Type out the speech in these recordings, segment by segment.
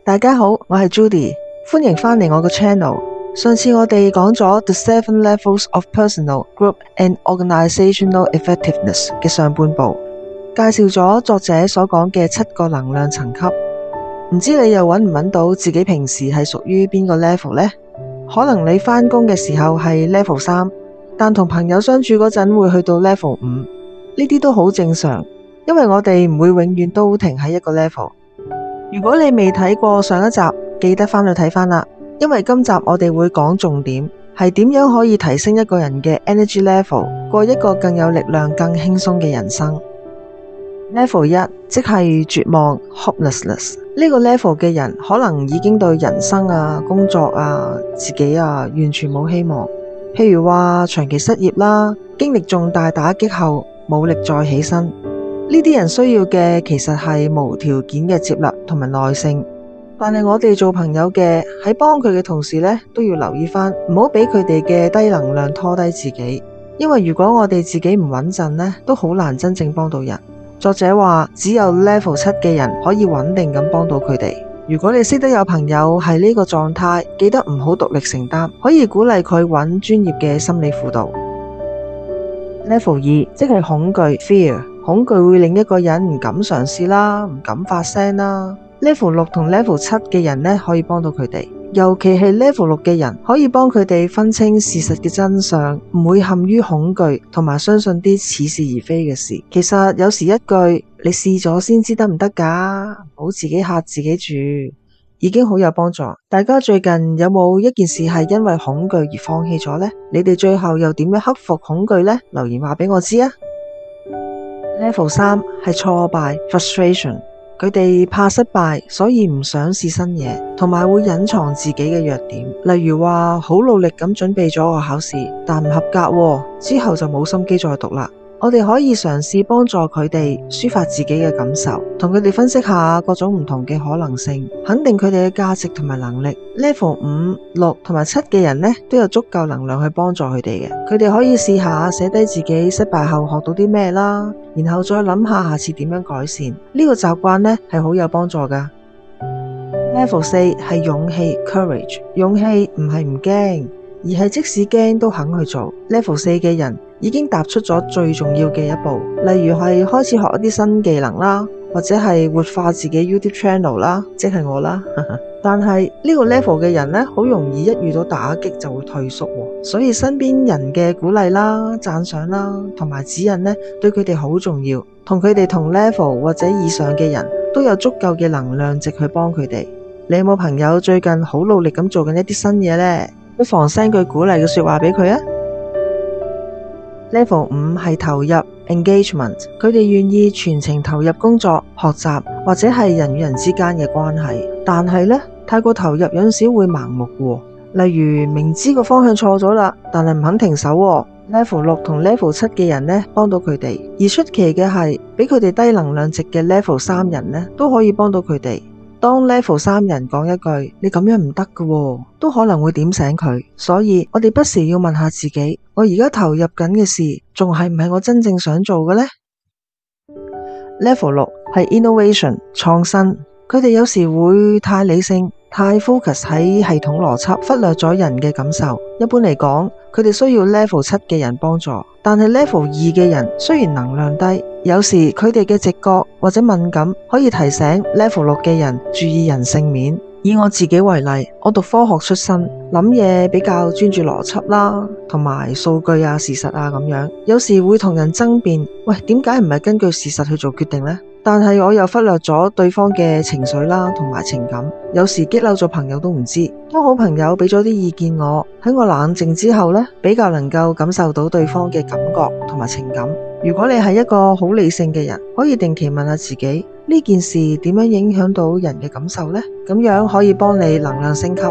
大家好，我係 Judy， 歡迎返嚟我個 channel。上次我哋講咗 The 7 Levels of Personal, Group and Organizational Effectiveness 嘅上半部，介紹咗作者所講嘅7個能量層級。唔知你又揾唔揾到自己平時係屬於邊個 level 呢？可能你返工嘅時候係 level 3，但同朋友相處嗰陣會去到 level 5，呢啲都好正常，因為我哋唔會永遠都停喺一個 level。如果你未睇過上一集，記得返去睇返啦，因為今集我哋會講重點，係點樣可以提升一個人嘅 energy level， 過一個更有力量、更輕鬆嘅人生。Level 1即係絕望 hopelessness， 呢個 level 嘅人可能已經對人生啊、工作啊、自己啊完全冇希望，譬如話長期失業啦，經歷重大打擊後冇力再起身。呢啲人需要嘅其實係無條件嘅接納同埋耐性，但係我哋做朋友嘅喺幫佢嘅同時呢，都要留意返，唔好俾佢哋嘅低能量拖低自己，因為如果我哋自己唔穩陣呢，都好難真正幫到人。作者話只有 level 7嘅人可以穩定咁幫到佢哋。如果你識得有朋友係呢個狀態，記得唔好獨力承擔，可以鼓勵佢揾專業嘅心理輔導。Level 2即係恐懼 fear， 恐懼會令一個人唔敢嘗試啦，唔敢發聲啦。Level 6同 Level 7嘅人呢，可以幫到佢哋，尤其係 Level 6嘅人可以幫佢哋分清事實嘅真相，唔會陷於恐懼同埋相信啲似是而非嘅事。其實有時一句你試咗先知得唔得㗎，唔好自己嚇自己住，已經好有幫助。大家最近有冇一件事係因為恐懼而放棄咗呢？你哋最後又點樣克服恐懼呢？留言話俾我知啊。Level 3係挫敗 frustration， 佢哋怕失敗，所以唔想試新嘢，同埋會隱藏自己嘅弱點。例如話好努力咁準備咗個考試，但唔合格喎，之後就冇心機再讀啦。我哋可以嘗試幫助佢哋抒發自己嘅感受，同佢哋分析下各種唔同嘅可能性，肯定佢哋嘅價值同埋能力。Level 5、6同埋7嘅人呢，都有足夠能量去幫助佢哋嘅。佢哋可以試下寫低自己失敗後學到啲咩啦，然後再諗下下次點樣改善。呢個習慣呢係好有幫助㗎。Level 4係勇氣 courage， 勇氣唔係唔驚，而係即使驚都肯去做。Level 4嘅人已經踏出咗最重要嘅一步，例如係開始學一啲新技能啦，或者係活化自己 YouTube channel 啦，即係我啦。但係呢個 level 嘅人呢，好容易一遇到打擊就會退縮，所以身邊人嘅鼓勵啦、讚賞啦，同埋指引呢，對佢哋好重要。同佢哋同 level 或者以上嘅人都有足夠嘅能量值去幫佢哋。你有冇朋友最近好努力咁做緊一啲新嘢呢？不妨 send 句鼓勵嘅說話俾佢啊。Level 5係投入 engagement， 佢哋願意全程投入工作、學習或者係人與人之間嘅關係。但係呢，太過投入有陣時會盲目喎。例如明知個方向錯咗啦，但係唔肯停手喎。Level 6同 Level 7嘅人呢，幫到佢哋，而出奇嘅係比佢哋低能量值嘅 Level 3人呢，都可以幫到佢哋。當 Level 3人講一句你咁樣唔得㗎喎，都可能會點醒佢。所以我哋不時要問下自己，我而家投入緊嘅事仲係唔係我真正想做嘅呢？ Level 6係 innovation 創新，佢哋有時會太理性，太 focus 喺系統邏輯，忽略咗人嘅感受。一般嚟講，佢哋需要 Level 7嘅人幫助，但係 Level 2嘅人雖然能量低，有時佢哋嘅直覺或者敏感可以提醒 Level 6嘅人注意人性面。以我自己為例，我讀科學出身，諗嘢比較專注邏輯啦，同埋數據啊、事實啊咁樣，有時會同人爭辯，喂，點解唔係根據事實去做決定呢？但係我又忽略咗對方嘅情緒啦，同埋情感，有時激嬲咗朋友都唔知。當好朋友俾咗啲意見我，喺我冷靜之後呢，比較能夠感受到對方嘅感覺同埋情感。如果你係一個好理性嘅人，可以定期問下自己，呢件事點樣影響到人嘅感受呢？咁樣可以幫你能量升級。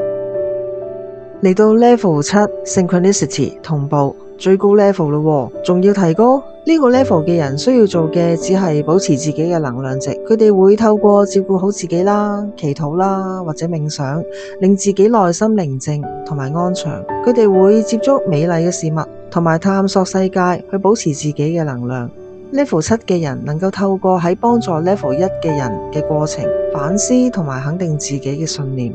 嚟到 Level 7 Synchronicity 同步最高 level 咯，仲要提高。呢個 level 嘅人需要做嘅只係保持自己嘅能量值，佢哋會透過照顧好自己啦、祈禱啦或者冥想，令自己內心寧靜同埋安詳。佢哋會接觸美麗嘅事物，同埋探索世界，去保持自己嘅能量。Level 7嘅人能夠透過喺幫助 Level 1嘅人嘅過程反思同埋肯定自己嘅信念。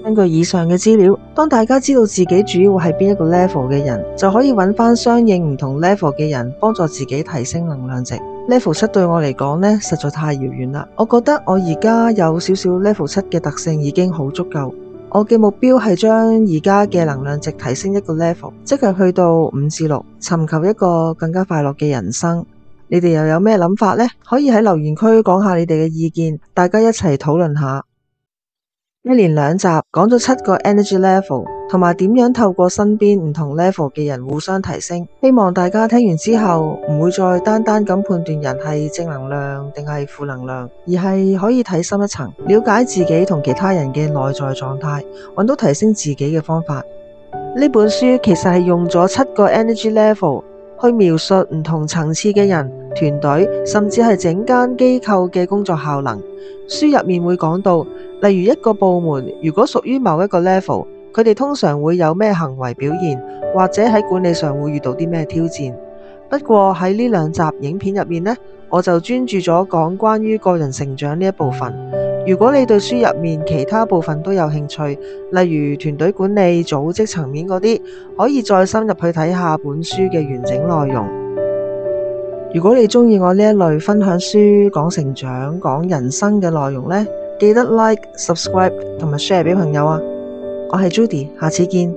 根據以上嘅資料，當大家知道自己主要係邊一個 level 嘅人，就可以揾返相應唔同 level 嘅人幫助自己提升能量值。Level 7對我嚟講呢，實在太遙遠啦。我覺得我而家有少少 Level 7嘅特性已經好足夠。我嘅目標係將而家嘅能量值提升一個 level， 即係去到5至6，尋求一個更加快樂嘅人生。你哋又有咩諗法呢？可以喺留言區講下你哋嘅意見，大家一齊討論下。一連2集講咗7個 energy level， 同埋點樣透過身邊唔同 level 嘅人互相提升。希望大家聽完之後唔會再單單咁判斷人係正能量定係負能量，而係可以睇深一層，了解自己同其他人嘅內在狀態，揾到提升自己嘅方法。呢本書其實係用咗7個 energy level去描述唔同層次嘅人、團隊，甚至係整間機構嘅工作效能。書入面會講到，例如一個部門如果屬於某一個 level， 佢哋通常會有咩行為表現，或者喺管理上會遇到啲咩挑戰。不過喺呢2集影片入面呢，我就專注咗講關於個人成長呢一部分。如果你對書入面其他部分都有興趣，例如團隊管理、組織層面嗰啲，可以再深入去睇下本書嘅完整內容。如果你鍾意我呢一類分享書、講成長、講人生嘅內容呢，記得 like、subscribe 同埋 share 俾朋友啊！我係 Judy，下次見。